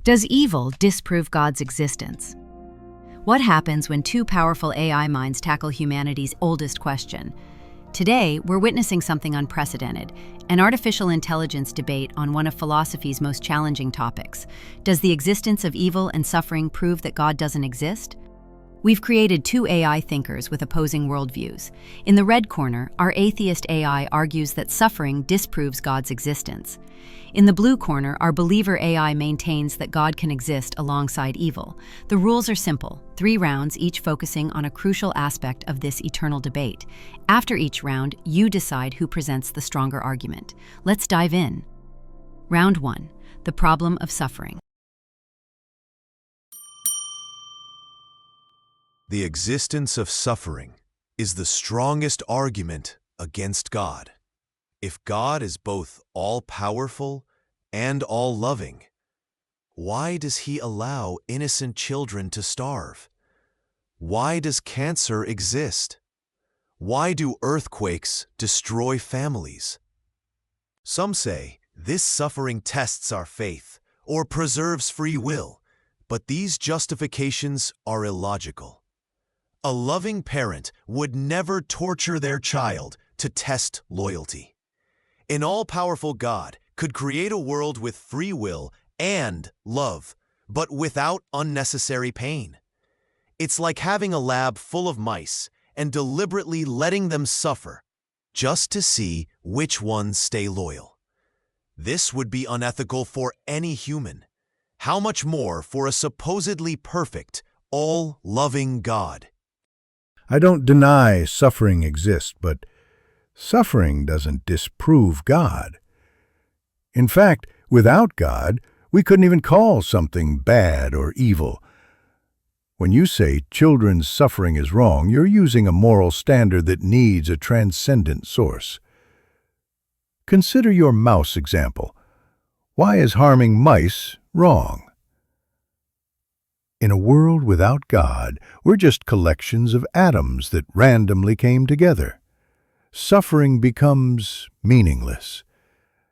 Does evil disprove God's existence? What happens when two powerful AI minds tackle humanity's oldest question? Today, we're witnessing something unprecedented, an artificial intelligence debate on one of philosophy's most challenging topics. Does the existence of evil and suffering prove that God doesn't exist? We've created two AI thinkers with opposing worldviews. In the red corner, our atheist AI argues that suffering disproves God's existence. In the blue corner, our believer AI maintains that God can exist alongside evil. The rules are simple, 3 rounds, each focusing on a crucial aspect of this eternal debate. After each round, you decide who presents the stronger argument. Let's dive in. Round 1, the problem of suffering. The existence of suffering is the strongest argument against God. If God is both all-powerful and all-loving, why does He allow innocent children to starve? Why does cancer exist? Why do earthquakes destroy families? Some say this suffering tests our faith or preserves free will, but these justifications are illogical. A loving parent would never torture their child to test loyalty. An all-powerful God could create a world with free will and love, but without unnecessary pain. It's like having a lab full of mice and deliberately letting them suffer just to see which ones stay loyal. This would be unethical for any human. How much more for a supposedly perfect, all-loving God? I don't deny suffering exists, but suffering doesn't disprove God. In fact, without God, we couldn't even call something bad or evil. When you say children's suffering is wrong, you're using a moral standard that needs a transcendent source. Consider your mouse example. Why is harming mice wrong? In a world without God, we're just collections of atoms that randomly came together. Suffering becomes meaningless,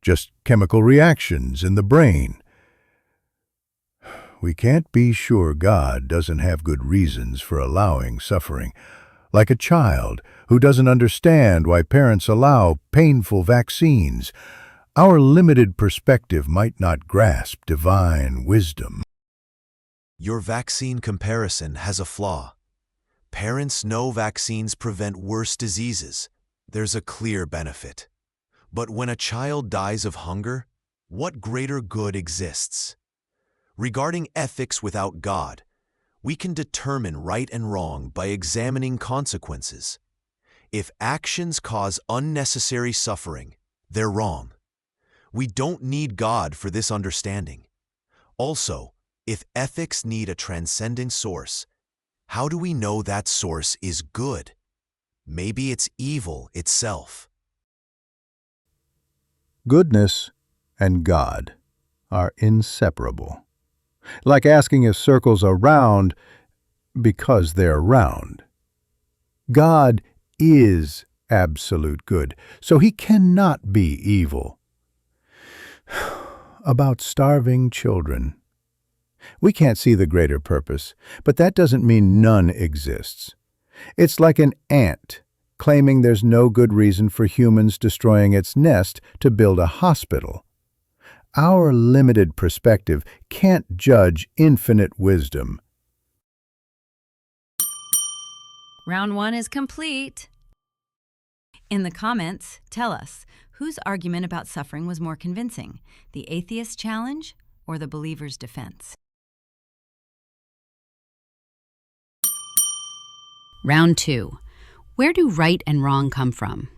just chemical reactions in the brain. We can't be sure God doesn't have good reasons for allowing suffering, like a child who doesn't understand why parents allow painful vaccines. Our limited perspective might not grasp divine wisdom. Your vaccine comparison has a flaw. Parents know vaccines prevent worse diseases. There's a clear benefit. But when a child dies of hunger, what greater good exists? Regarding ethics without God, we can determine right and wrong by examining consequences. If actions cause unnecessary suffering, they're wrong. We don't need God for this understanding. Also, if ethics need a transcendent source, how do we know that source is good? Maybe it's evil itself. Goodness and God are inseparable. Like asking if circles are round because they're round. God is absolute good, so He cannot be evil. About starving children. We can't see the greater purpose, but that doesn't mean none exists. It's like an ant claiming there's no good reason for humans destroying its nest to build a hospital. Our limited perspective can't judge infinite wisdom. Round 1 is complete. In the comments, tell us, whose argument about suffering was more convincing, the atheist challenge or the believer's defense? Round 2. Where do right and wrong come from?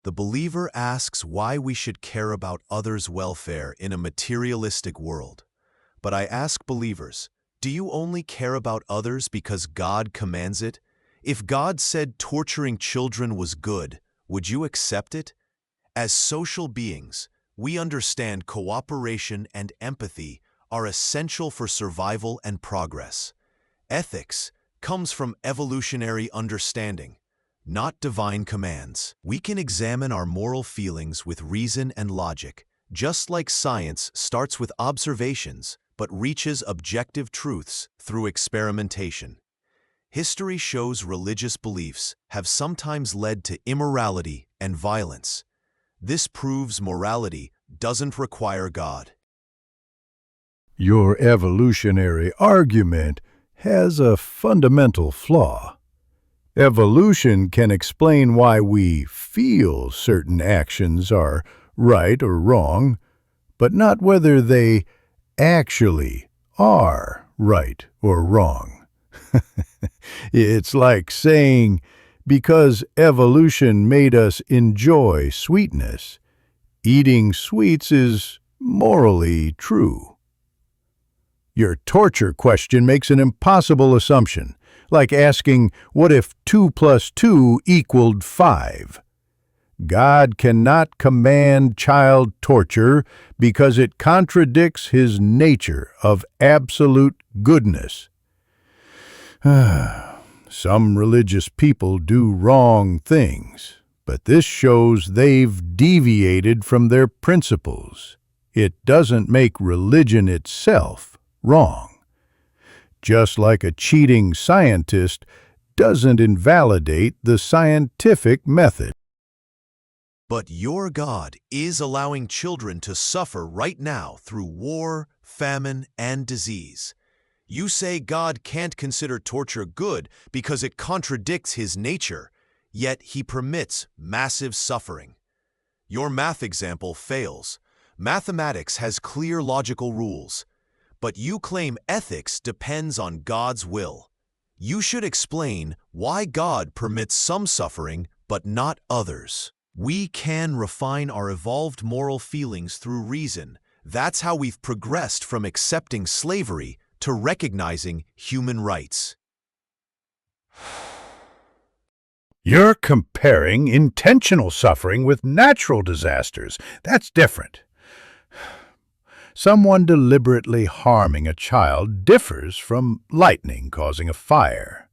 The believer asks why we should care about others' welfare in a materialistic world. But I ask believers, do you only care about others because God commands it? If God said torturing children was good, would you accept it? As social beings, we understand cooperation and empathy are essential for survival and progress. Ethics comes from evolutionary understanding, not divine commands. We can examine our moral feelings with reason and logic, Just like science starts with observations but reaches objective truths through experimentation, history shows religious beliefs have sometimes led to immorality and violence. This proves morality doesn't require God. Your evolutionary argument has a fundamental flaw. Evolution can explain why we feel certain actions are right or wrong, but not whether they actually are right or wrong. It's like saying, because evolution made us enjoy sweetness, eating sweets is morally true. Your torture question makes an impossible assumption, like asking, what if 2 plus 2 equaled 5? God cannot command child torture because it contradicts his nature of absolute goodness. Some religious people do wrong things, but this shows they've deviated from their principles. It doesn't make religion itself wrong. Just like a cheating scientist doesn't invalidate the scientific method. But your God is allowing children to suffer right now through war, famine, and disease. You say God can't consider torture good because it contradicts his nature, yet he permits massive suffering. Your math example fails. Mathematics has clear logical rules, but you claim ethics depends on God's will. You should explain why God permits some suffering but not others. We can refine our evolved moral feelings through reason. That's how we've progressed from accepting slavery to recognizing human rights. You're comparing intentional suffering with natural disasters. That's different. Someone deliberately harming a child differs from lightning causing a fire.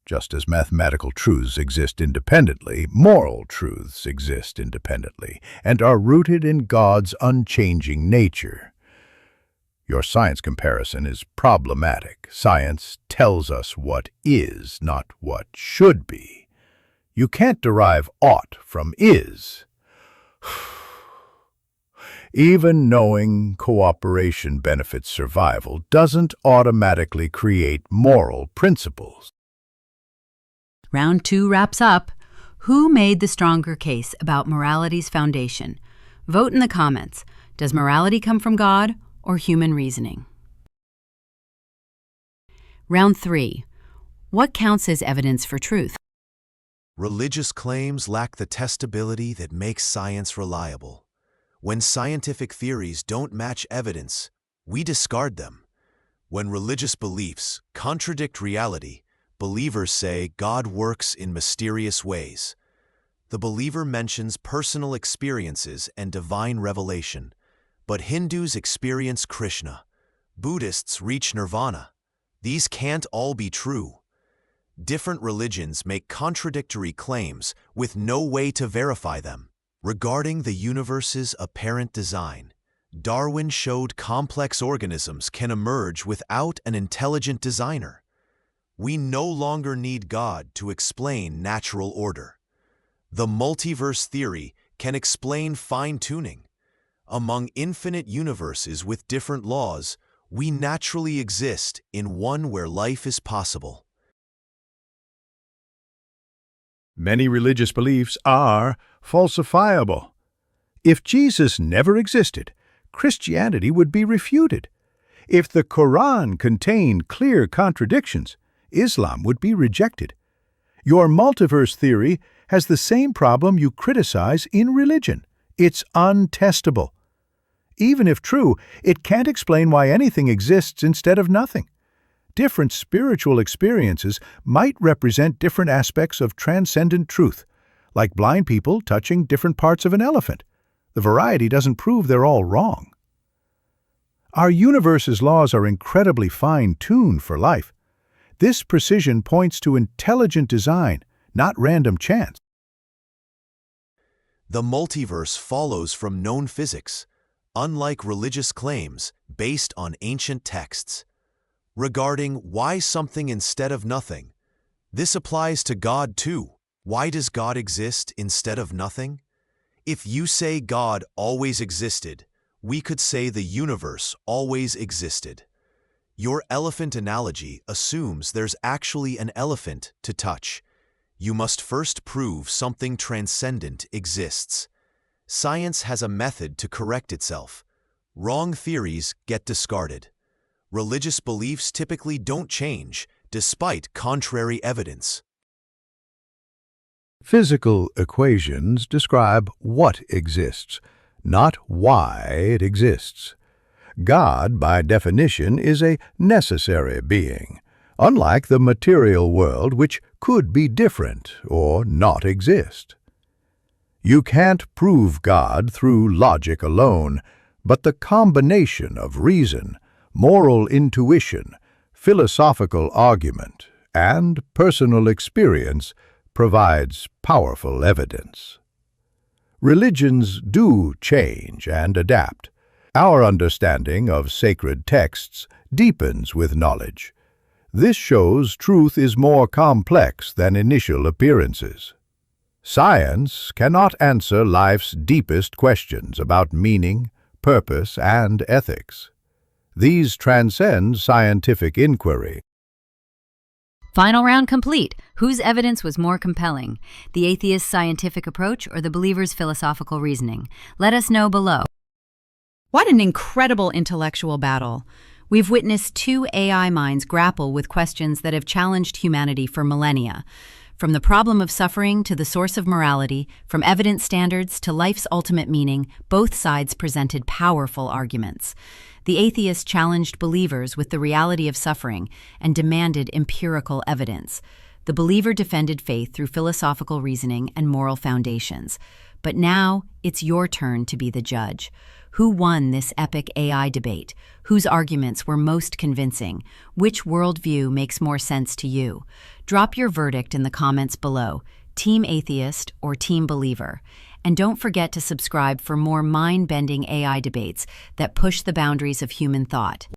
Just as mathematical truths exist independently, moral truths exist independently and are rooted in God's unchanging nature. Your science comparison is problematic. Science tells us what is, not what should be. You can't derive ought from is. Even knowing cooperation benefits survival doesn't automatically create moral principles. Round 2 wraps up. Who made the stronger case about morality's foundation? Vote in the comments. Does morality come from God or human reasoning? Round 3. What counts as evidence for truth? Religious claims lack the testability that makes science reliable. When scientific theories don't match evidence, we discard them. When religious beliefs contradict reality, believers say God works in mysterious ways. The believer mentions personal experiences and divine revelation, but Hindus experience Krishna. Buddhists reach nirvana. These can't all be true. Different religions make contradictory claims with no way to verify them. Regarding the universe's apparent design, Darwin showed complex organisms can emerge without an intelligent designer. We no longer need God to explain natural order. The multiverse theory can explain fine-tuning. Among infinite universes with different laws, we naturally exist in one where life is possible. Many religious beliefs are falsifiable. If Jesus never existed, Christianity would be refuted. If the Quran contained clear contradictions, Islam would be rejected. Your multiverse theory has the same problem you criticize in religion. It's untestable. Even if true, it can't explain why anything exists instead of nothing. Different spiritual experiences might represent different aspects of transcendent truth, like blind people touching different parts of an elephant. The variety doesn't prove they're all wrong. Our universe's laws are incredibly fine-tuned for life. This precision points to intelligent design, not random chance. The multiverse follows from known physics, unlike religious claims based on ancient texts. Regarding why something instead of nothing, this applies to God too. Why does God exist instead of nothing? If you say God always existed, we could say the universe always existed. Your elephant analogy assumes there's actually an elephant to touch. You must first prove something transcendent exists. Science has a method to correct itself. Wrong theories get discarded. Religious beliefs typically don't change, despite contrary evidence. Physical equations describe what exists, not why it exists. God, by definition, is a necessary being, unlike the material world, which could be different or not exist. You can't prove God through logic alone, but the combination of reason, moral intuition, philosophical argument, and personal experience provides powerful evidence. Religions do change and adapt. Our understanding of sacred texts deepens with knowledge. This shows truth is more complex than initial appearances. Science cannot answer life's deepest questions about meaning, purpose, and ethics. These transcend scientific inquiry. Final round complete. Whose evidence was more compelling? The atheist's scientific approach or the believer's philosophical reasoning? Let us know below. What an incredible intellectual battle. We've witnessed two AI minds grapple with questions that have challenged humanity for millennia. From the problem of suffering to the source of morality, from evidence standards to life's ultimate meaning, both sides presented powerful arguments. The atheist challenged believers with the reality of suffering and demanded empirical evidence. The believer defended faith through philosophical reasoning and moral foundations. But now, it's your turn to be the judge. Who won this epic AI debate? Whose arguments were most convincing? Which worldview makes more sense to you? Drop your verdict in the comments below. Team Atheist or Team Believer? And don't forget to subscribe for more mind-bending AI debates that push the boundaries of human thought.